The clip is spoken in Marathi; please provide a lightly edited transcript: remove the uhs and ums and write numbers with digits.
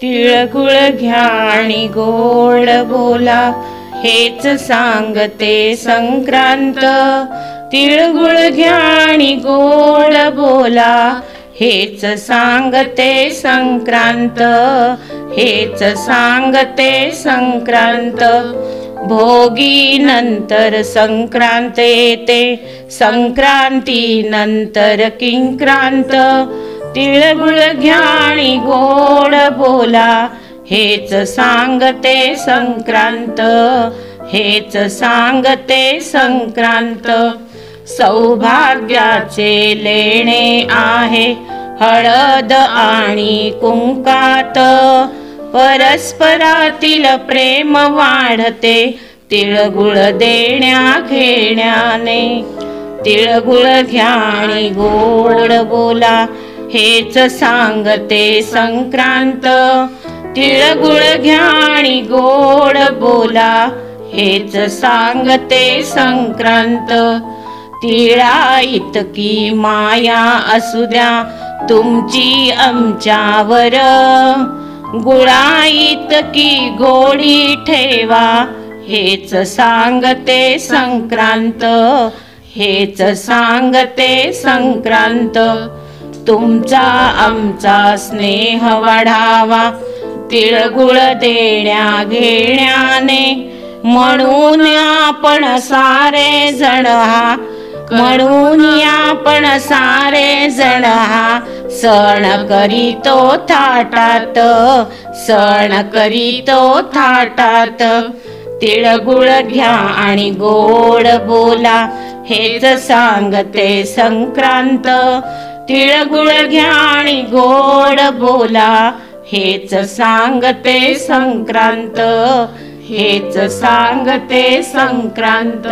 तिळगुळ घ्या आणि गोड बोला, हेच सांगते संक्रांत. तिळगुळ घ्या आणि गोड बोला, हेच सांगते संक्रांत. हेच सांगते संक्रांत. भोगी नंतर संक्रांत येते, संक्रांती नंतर किंक्रांत. तिळगुळ घ्या आणि गोड बोला, हेच सांगते संक्रांत. हेच सांगते संक्रांत. सौभाग्याचे लेणे आहे हळद आणि कुंकात, परस्परातील प्रेम वाढते तिळगुळ देण्या घेण्याने. तिळगुळ घ्या आणि गोड बोला, हेच सांगते संक्रांत. तिळगुळ घ्या आणि गोड बोला, हेच सांगते संक्रांत. तिळा इतकी माया असू द्या तुमची आमच्यावर, गुळा इतकी गोडी ठेवा, हेच सांगते संक्रांत. हेच सांगते संक्रांत. तुमचा आमचा स्नेह वाढावा तिळगुळ देण्या घेण्याने, म्हणून आपण सारे जण हा, म्हणून आपण सारे जण हा सण करीतो थाटात, सण करीतो थाटात. तिळगुळ घ्या आणि गोड बोला, हेच सांगते संक्रांत. तिळगुळ घ्या आणि गोड बोला, हेच सांगते संक्रांत. हेच सांगते संक्रांत.